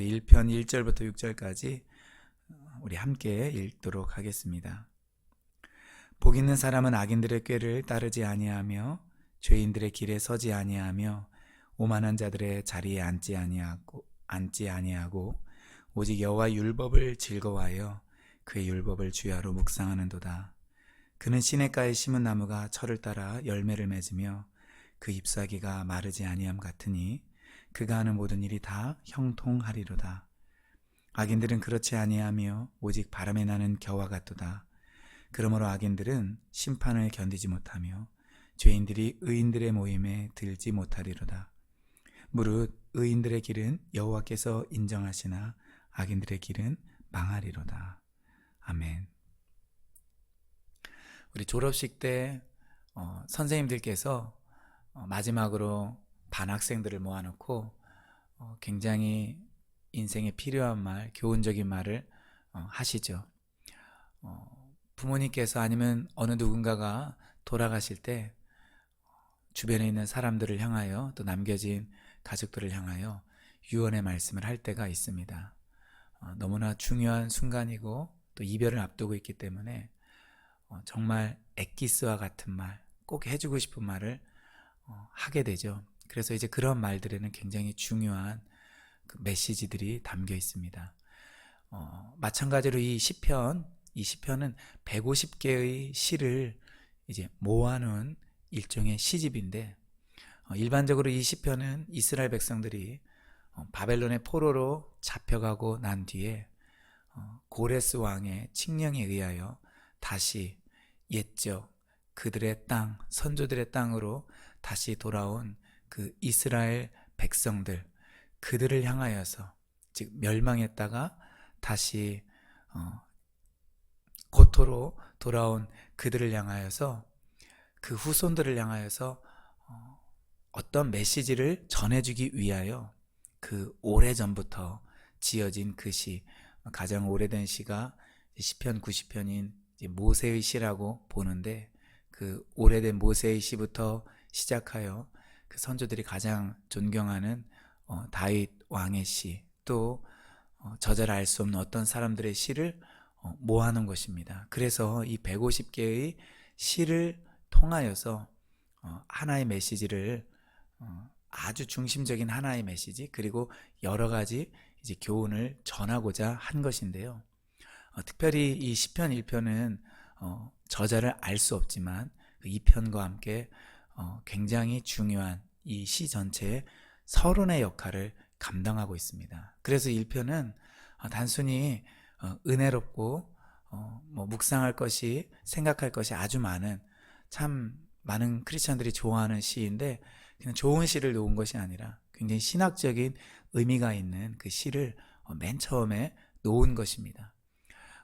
1편 1절부터 6절까지 우리 함께 읽도록 하겠습니다. 복 있는 사람은 악인들의 꾀를 따르지 아니하며 죄인들의 길에 서지 아니하며 오만한 자들의 자리에 앉지 아니하고 오직 여호와 율법을 즐거워하여 그의 율법을 주야로 묵상하는도다. 그는 시냇가에 심은 나무가 철을 따라 열매를 맺으며 그 잎사귀가 마르지 아니함 같으니 그가 하는 모든 일이 다 형통하리로다. 악인들은 그렇지 아니하며 오직 바람에 나는 겨와 같도다. 그러므로 악인들은 심판을 견디지 못하며 죄인들이 의인들의 모임에 들지 못하리로다. 무릇 의인들의 길은 여호와께서 인정하시나 악인들의 길은 망하리로다. 아멘. 우리 졸업식 때 선생님들께서 마지막으로 반 학생들을 모아놓고 굉장히 인생에 필요한 말, 교훈적인 말을 하시죠. 부모님께서 아니면 어느 누군가가 돌아가실 때 주변에 있는 사람들을 향하여 또 남겨진 가족들을 향하여 유언의 말씀을 할 때가 있습니다. 너무나 중요한 순간이고 또 이별을 앞두고 있기 때문에 정말 엑기스와 같은 말, 꼭 해주고 싶은 말을 하게 되죠. 그래서 이제 그런 말들에는 굉장히 중요한 그 메시지들이 담겨 있습니다. 마찬가지로 이 시편은 150개의 시를 이제 모아놓은 일종의 시집인데, 일반적으로 이 시편은 이스라엘 백성들이 바벨론의 포로로 잡혀가고 난 뒤에 고레스 왕의 칙령에 의하여 다시 옛적 그들의 땅, 선조들의 땅으로 다시 돌아온 그 이스라엘 백성들, 그들을 향하여서, 즉 멸망했다가 다시 고토로 돌아온 그들을 향하여서, 그 후손들을 향하여서 어떤 메시지를 전해주기 위하여 그 오래전부터 지어진 그 시, 가장 오래된 시가 시편 90편인 모세의 시라고 보는데, 그 오래된 모세의 시부터 시작하여 그 선조들이 가장 존경하는 다윗 왕의 시, 또 저자를 알 수 없는 어떤 사람들의 시를 모아놓은 것입니다. 그래서 이 150개의 시를 통하여서 하나의 메시지를, 아주 중심적인 하나의 메시지, 그리고 여러 가지 이제 교훈을 전하고자 한 것인데요. 특별히 이 시편 1편은 저자를 알 수 없지만 그 2편과 함께 굉장히 중요한 이 시 전체의 서론의 역할을 감당하고 있습니다. 그래서 1편은 단순히 은혜롭고 묵상할 것이, 생각할 것이 아주 많은, 참 많은 크리스천들이 좋아하는 시인데, 그냥 좋은 시를 놓은 것이 아니라 굉장히 신학적인 의미가 있는 그 시를 맨 처음에 놓은 것입니다.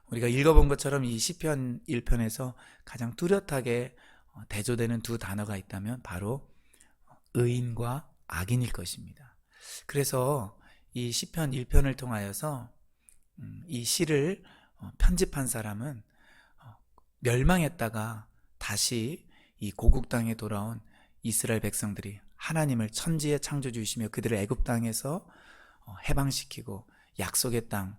우리가 읽어본 것처럼 이 시편 1편에서 가장 뚜렷하게 대조되는 두 단어가 있다면 바로 의인과 악인일 것입니다. 그래서 이 시편 1편을 통하여서 이 시를 편집한 사람은 멸망했다가 다시 이 고국 땅에 돌아온 이스라엘 백성들이 하나님을, 천지의 창조주이시며 그들을 애굽 땅에서 해방시키고 약속의 땅,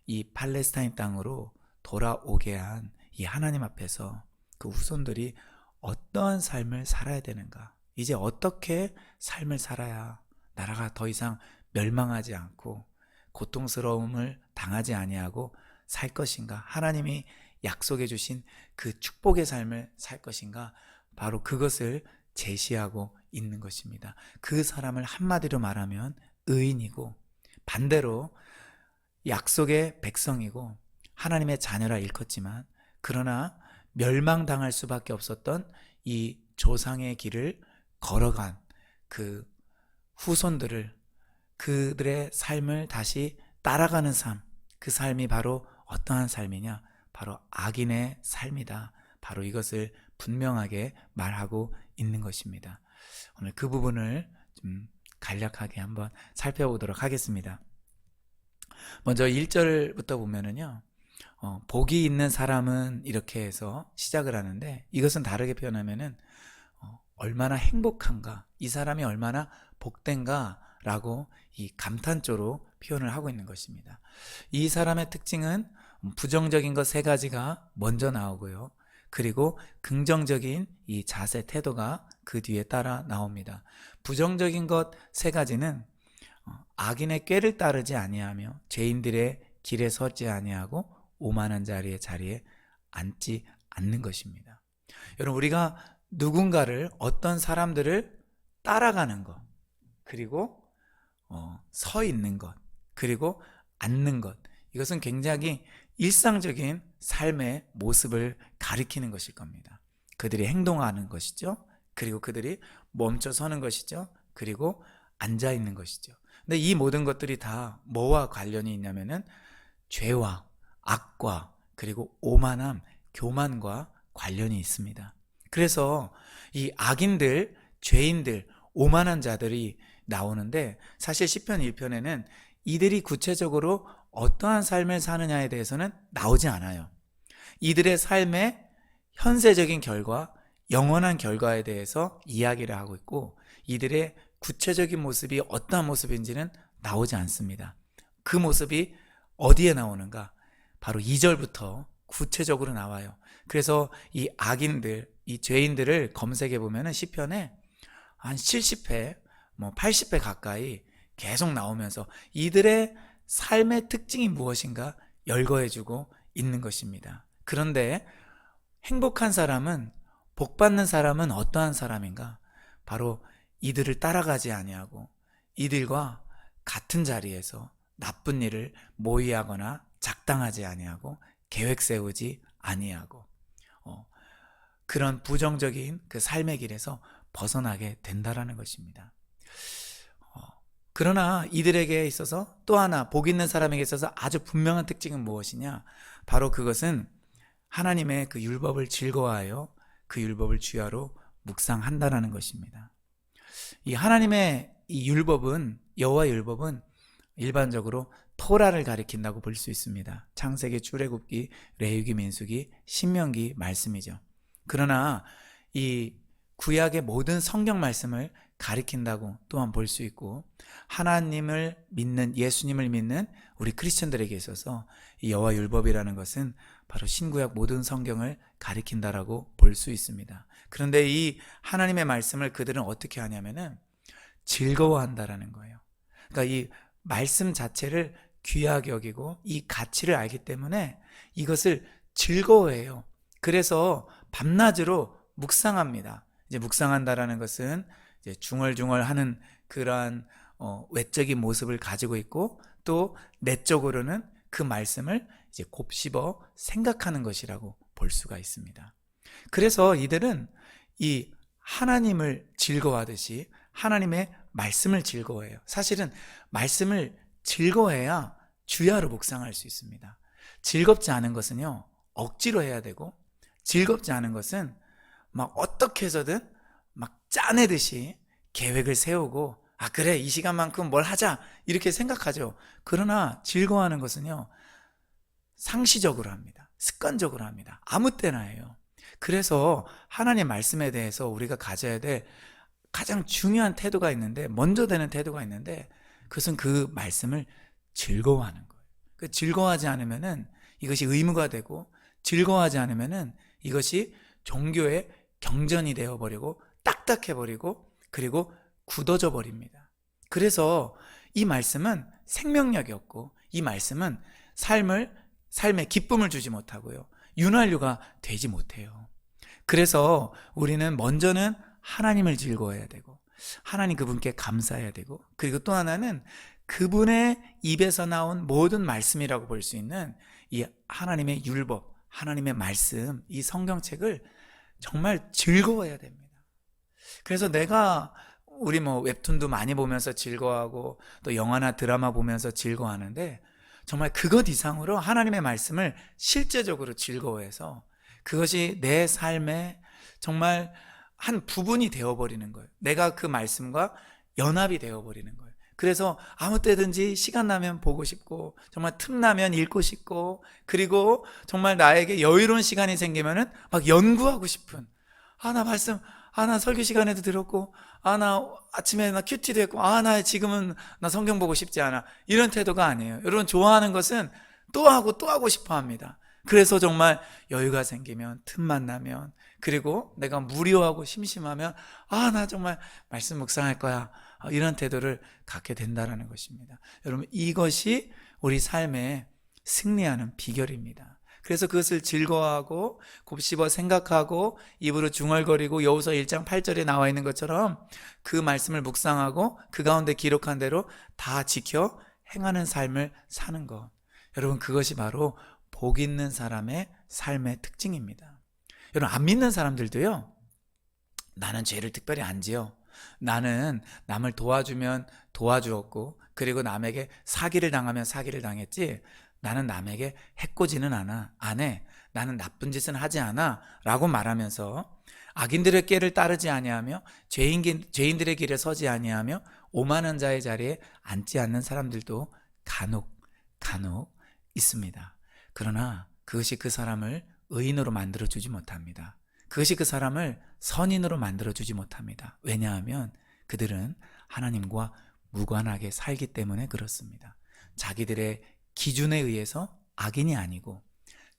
이 팔레스타인 땅으로 돌아오게 한 이 하나님 앞에서 그 후손들이 어떠한 삶을 살아야 되는가, 이제 어떻게 삶을 살아야 나라가 더 이상 멸망하지 않고 고통스러움을 당하지 아니하고 살 것인가, 하나님이 약속해 주신 그 축복의 삶을 살 것인가, 바로 그것을 제시하고 있는 것입니다. 그 사람을 한마디로 말하면 의인이고, 반대로 약속의 백성이고 하나님의 자녀라 일컫지만, 그러나 멸망당할 수밖에 없었던 이 조상의 길을 걸어간 그 후손들을, 그들의 삶을 다시 따라가는 삶, 그 삶이 바로 어떠한 삶이냐, 바로 악인의 삶이다. 바로 이것을 분명하게 말하고 있는 것입니다. 오늘 그 부분을 좀 간략하게 한번 살펴보도록 하겠습니다. 먼저 1절부터 보면은요, 복이 있는 사람은 이렇게 해서 시작을 하는데, 이것은 다르게 표현하면은 얼마나 행복한가, 이 사람이 얼마나 복된가 라고 이 감탄조로 표현을 하고 있는 것입니다. 이 사람의 특징은 부정적인 것 세 가지가 먼저 나오고요. 그리고 긍정적인 이 자세, 태도가 그 뒤에 따라 나옵니다. 부정적인 것 세 가지는 악인의 꾀를 따르지 아니하며 죄인들의 길에 서지 아니하고 오만한 자리에 앉지 않는 것입니다. 여러분, 우리가 누군가를, 어떤 사람들을 따라가는 것, 그리고 서 있는 것, 그리고 앉는 것, 이것은 굉장히 일상적인 삶의 모습을 가리키는 것일 겁니다. 그들이 행동하는 것이죠. 그리고 그들이 멈춰 서는 것이죠. 그리고 앉아 있는 것이죠. 근데 이 모든 것들이 다 뭐와 관련이 있냐면은 죄와 악과 그리고 오만함, 교만과 관련이 있습니다. 그래서 이 악인들, 죄인들, 오만한 자들이 나오는데, 사실 시편 1편에는 이들이 구체적으로 어떠한 삶을 사느냐에 대해서는 나오지 않아요. 이들의 삶의 현세적인 결과, 영원한 결과에 대해서 이야기를 하고 있고, 이들의 구체적인 모습이 어떠한 모습인지는 나오지 않습니다. 그 모습이 어디에 나오는가? 바로 2절부터 구체적으로 나와요. 그래서 이 악인들, 이 죄인들을 검색해 보면은 시편에 한 70회, 80회 가까이 계속 나오면서 이들의 삶의 특징이 무엇인가 열거해주고 있는 것입니다. 그런데 행복한 사람은, 복받는 사람은 어떠한 사람인가? 바로 이들을 따라가지 아니하고 이들과 같은 자리에서 나쁜 일을 모의하거나 작당하지 아니하고 계획 세우지 아니하고 그런 부정적인 그 삶의 길에서 벗어나게 된다라는 것입니다. 그러나 이들에게 있어서 또 하나, 복 있는 사람에게 있어서 아주 분명한 특징은 무엇이냐? 바로 그것은 하나님의 그 율법을 즐거워하여 그 율법을 주야로 묵상한다라는 것입니다. 이 하나님의 이 율법은, 여호와의 율법은 일반적으로 토라를 가리킨다고 볼 수 있습니다. 창세기, 출애굽기, 레위기, 민수기, 신명기 말씀이죠. 그러나 이 구약의 모든 성경 말씀을 가리킨다고 또한 볼 수 있고, 하나님을 믿는, 예수님을 믿는 우리 크리스천들에게 있어서 이 여호와 율법이라는 것은 바로 신구약 모든 성경을 가리킨다라고 볼 수 있습니다. 그런데 이 하나님의 말씀을 그들은 어떻게 하냐면은 즐거워한다라는 거예요. 그러니까 이 말씀 자체를 귀하게 여기고 이 가치를 알기 때문에 이것을 즐거워해요. 그래서 밤낮으로 묵상합니다. 이제 묵상한다라는 것은 이제 중얼중얼하는 그러한 외적인 모습을 가지고 있고, 또 내적으로는 그 말씀을 이제 곱씹어 생각하는 것이라고 볼 수가 있습니다. 그래서 이들은 이 하나님을 즐거워하듯이 하나님의 말씀을 즐거워해요. 사실은 말씀을 즐거워해야 주야로 묵상할 수 있습니다. 즐겁지 않은 것은요, 억지로 해야 되고, 즐겁지 않은 것은 막 어떻게 해서든 막 짜내듯이 계획을 세우고, 아 그래 이 시간만큼 뭘 하자 이렇게 생각하죠. 그러나 즐거워하는 것은요, 상시적으로 합니다. 습관적으로 합니다. 아무 때나 해요. 그래서 하나님의 말씀에 대해서 우리가 가져야 될 가장 중요한 태도가 있는데, 먼저 되는 태도가 있는데, 그것은 그 말씀을 즐거워하는 거예요. 그 즐거워하지 않으면은 이것이 의무가 되고, 즐거워하지 않으면은 이것이 종교의 경전이 되어버리고 딱딱해버리고 그리고 굳어져 버립니다. 그래서 이 말씀은 생명력이 없고, 이 말씀은 삶의 기쁨을 주지 못하고요, 윤활유가 되지 못해요. 그래서 우리는 먼저는 하나님을 즐거워해야 되고, 하나님 그분께 감사해야 되고, 그리고 또 하나는 그분의 입에서 나온 모든 말씀이라고 볼 수 있는 이 하나님의 율법, 하나님의 말씀, 이 성경책을 정말 즐거워해야 됩니다. 그래서 우리 웹툰도 많이 보면서 즐거워하고, 또 영화나 드라마 보면서 즐거워하는데, 정말 그것 이상으로 하나님의 말씀을 실제적으로 즐거워해서 그것이 내 삶의 정말 한 부분이 되어버리는 거예요. 내가 그 말씀과 연합이 되어버리는 거예요. 그래서 아무 때든지 시간 나면 보고 싶고, 정말 틈나면 읽고 싶고, 그리고 정말 나에게 여유로운 시간이 생기면은 막 연구하고 싶은, 나 말씀 나 설교 시간에도 들었고, 나 아침에 나 큐티도 했고, 나 지금은 나 성경 보고 싶지 않아. 이런 태도가 아니에요. 여러분, 좋아하는 것은 또 하고 또 하고 싶어 합니다. 그래서 정말 여유가 생기면, 틈만 나면, 그리고 내가 무료하고 심심하면, 나 정말 말씀 묵상할 거야. 이런 태도를 갖게 된다는 것입니다. 여러분, 이것이 우리 삶에 승리하는 비결입니다. 그래서 그것을 즐거워하고 곱씹어 생각하고 입으로 중얼거리고 여호수아 1장 8절에 나와 있는 것처럼 그 말씀을 묵상하고 그 가운데 기록한 대로 다 지켜 행하는 삶을 사는 것. 여러분, 그것이 바로 복 있는 사람의 삶의 특징입니다. 여러분, 안 믿는 사람들도요, 나는 죄를 특별히 안 지어, 나는 남을 도와주면 도와주었고, 그리고 남에게 사기를 당하면 사기를 당했지, 나는 남에게 해코지는 안 해, 나는 나쁜 짓은 하지 않아 라고 말하면서 악인들의 길을 따르지 아니하며 죄인들의 길에 서지 아니하며 오만한 자의 자리에 앉지 않는 사람들도 간혹 있습니다. 그러나 그것이 그 사람을 의인으로 만들어주지 못합니다. 그것이 그 사람을 선인으로 만들어주지 못합니다. 왜냐하면 그들은 하나님과 무관하게 살기 때문에 그렇습니다. 자기들의 기준에 의해서 악인이 아니고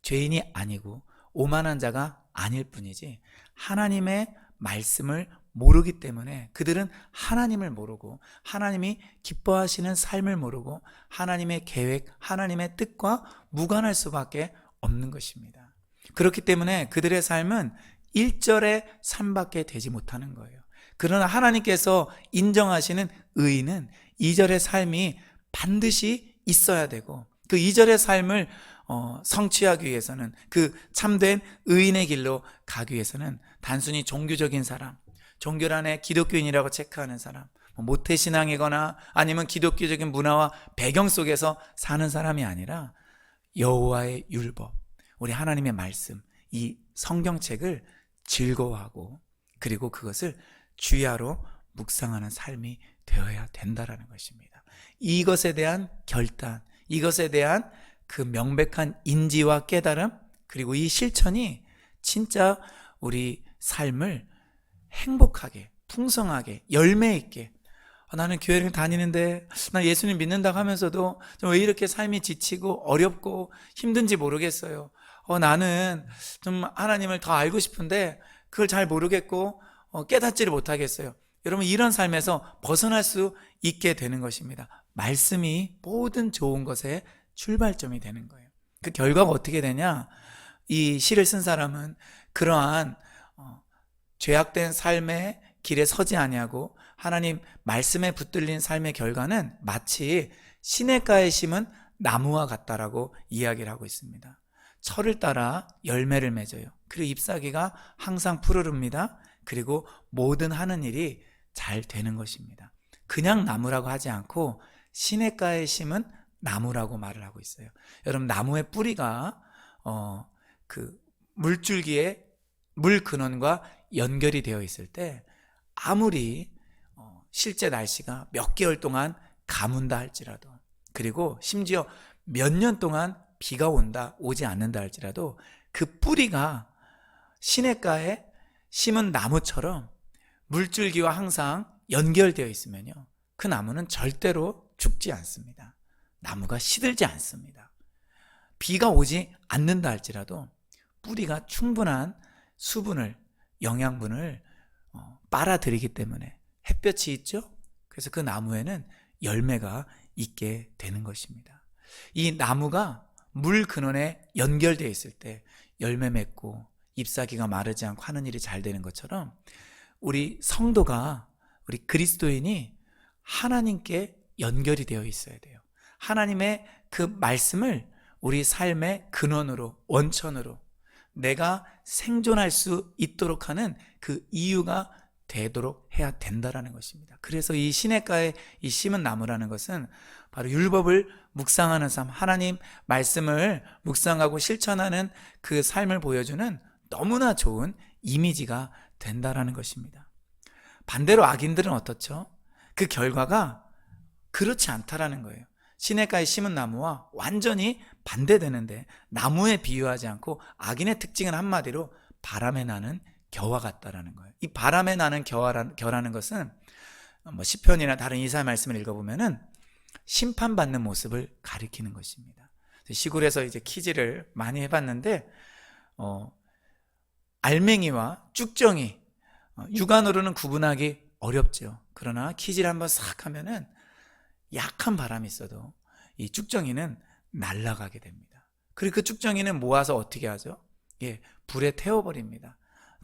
죄인이 아니고 오만한 자가 아닐 뿐이지, 하나님의 말씀을 모르기 때문에 그들은 하나님을 모르고 하나님이 기뻐하시는 삶을 모르고 하나님의 계획, 하나님의 뜻과 무관할 수밖에 없는 것입니다. 그렇기 때문에 그들의 삶은 1절의 삶밖에 되지 못하는 거예요. 그러나 하나님께서 인정하시는 의인은 2절의 삶이 반드시 있어야 되고, 그 2절의 삶을 성취하기 위해서는, 그 참된 의인의 길로 가기 위해서는 단순히 종교적인 사람, 종교란에 기독교인이라고 체크하는 사람, 모태신앙이거나 아니면 기독교적인 문화와 배경 속에서 사는 사람이 아니라 여호와의 율법, 우리 하나님의 말씀, 이 성경책을 즐거워하고 그리고 그것을 주야로 묵상하는 삶이 되어야 된다라는 것입니다. 이것에 대한 결단, 이것에 대한 그 명백한 인지와 깨달음, 그리고 이 실천이 진짜 우리 삶을 행복하게, 풍성하게, 열매 있게, 나는 교회를 다니는데 나 예수님 믿는다고 하면서도 왜 이렇게 삶이 지치고 어렵고 힘든지 모르겠어요. 나는 좀 하나님을 더 알고 싶은데 그걸 잘 모르겠고 깨닫지를 못하겠어요. 여러분, 이런 삶에서 벗어날 수 있게 되는 것입니다. 말씀이 모든 좋은 것의 출발점이 되는 거예요. 그 결과가 어떻게 되냐? 이 시를 쓴 사람은 그러한 죄악된 삶의 길에 서지 아니하고 하나님 말씀에 붙들린 삶의 결과는 마치 시냇가에 심은 나무와 같다라고 이야기를 하고 있습니다. 철을 따라 열매를 맺어요. 그리고 잎사귀가 항상 푸르릅니다. 그리고 모든 하는 일이 잘 되는 것입니다. 그냥 나무라고 하지 않고 시냇가에 심은 나무라고 말을 하고 있어요. 여러분, 나무의 뿌리가 그 물줄기에 물 근원과 연결이 되어 있을 때 아무리 실제 날씨가 몇 개월 동안 가문다 할지라도, 그리고 심지어 몇 년 동안 비가 오지 않는다 할지라도 그 뿌리가 시냇가에 심은 나무처럼 물줄기와 항상 연결되어 있으면요, 그 나무는 절대로 죽지 않습니다. 나무가 시들지 않습니다. 비가 오지 않는다 할지라도 뿌리가 충분한 수분을, 영양분을 빨아들이기 때문에 햇볕이 있죠? 그래서 그 나무에는 열매가 있게 되는 것입니다. 이 나무가 물 근원에 연결되어 있을 때 열매 맺고 잎사귀가 마르지 않고 하는 일이 잘 되는 것처럼 우리 성도가, 우리 그리스도인이 하나님께 연결이 되어 있어야 돼요. 하나님의 그 말씀을 우리 삶의 근원으로, 원천으로 내가 생존할 수 있도록 하는 그 이유가 되도록 해야 된다라는 것입니다. 그래서 이 시냇가에 이 심은 나무라는 것은 바로 율법을 묵상하는 삶, 하나님 말씀을 묵상하고 실천하는 그 삶을 보여주는 너무나 좋은 이미지가 된다라는 것입니다. 반대로 악인들은 어떻죠? 그 결과가 그렇지 않다라는 거예요. 시냇가에 심은 나무와 완전히 반대되는데, 나무에 비유하지 않고 악인의 특징은 한마디로 바람에 나는 겨와 같다라는 거예요. 이 바람에 나는 겨라는 것은 뭐 시편이나 다른 이사야 말씀을 읽어보면은 심판받는 모습을 가리키는 것입니다. 시골에서 이제 키질을 많이 해봤는데 알맹이와 쭉정이 육안으로는 구분하기 어렵죠. 그러나 키질 한번 싹 하면은 약한 바람이 있어도 이 쭉정이는 날아가게 됩니다. 그리고 그 쭉정이는 모아서 어떻게 하죠? 예, 불에 태워버립니다.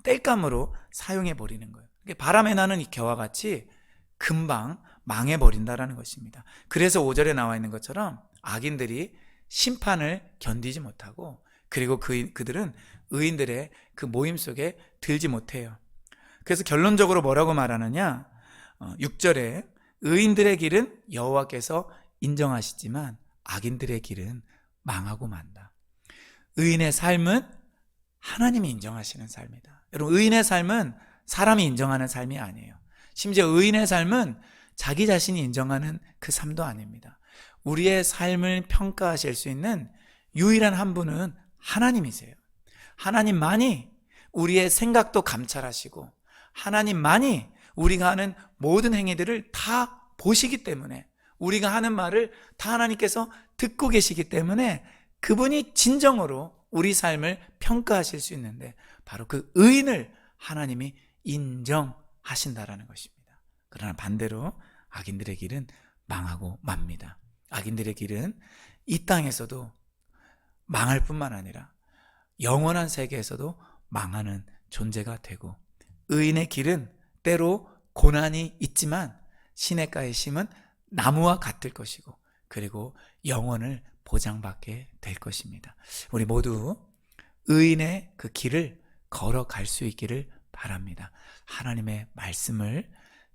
땔감으로 사용해버리는 거예요. 바람에 나는 이 겨와 같이 금방 망해버린다라는 것입니다. 그래서 5절에 나와 있는 것처럼 악인들이 심판을 견디지 못하고, 그리고 그들은 의인들의 그 모임 속에 들지 못해요. 그래서 결론적으로 뭐라고 말하느냐, 6절에 의인들의 길은 여호와께서 인정하시지만 악인들의 길은 망하고 만다. 의인의 삶은 하나님이 인정하시는 삶이다. 여러분, 의인의 삶은 사람이 인정하는 삶이 아니에요. 심지어 의인의 삶은 자기 자신이 인정하는 그 삶도 아닙니다. 우리의 삶을 평가하실 수 있는 유일한 한 분은 하나님이세요. 하나님만이 우리의 생각도 감찰하시고, 하나님만이 우리가 하는 모든 행위들을 다 보시기 때문에, 우리가 하는 말을 다 하나님께서 듣고 계시기 때문에 그분이 진정으로 우리 삶을 평가하실 수 있는데, 바로 그 의인을 하나님이 인정하신다라는 것입니다. 그러나 반대로 악인들의 길은 망하고 맙니다. 악인들의 길은 이 땅에서도 망할 뿐만 아니라 영원한 세계에서도 망하는 존재가 되고, 의인의 길은 때로 고난이 있지만 시냇가의 심은 나무와 같을 것이고, 그리고 영원을 보장받게 될 것입니다. 우리 모두 의인의 그 길을 걸어갈 수 있기를 바랍니다. 하나님의 말씀을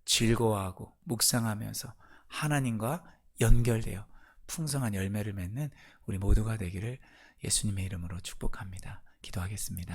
즐거워하고 묵상하면서 하나님과 연결되어 풍성한 열매를 맺는 우리 모두가 되기를 예수님의 이름으로 축복합니다. 기도하겠습니다.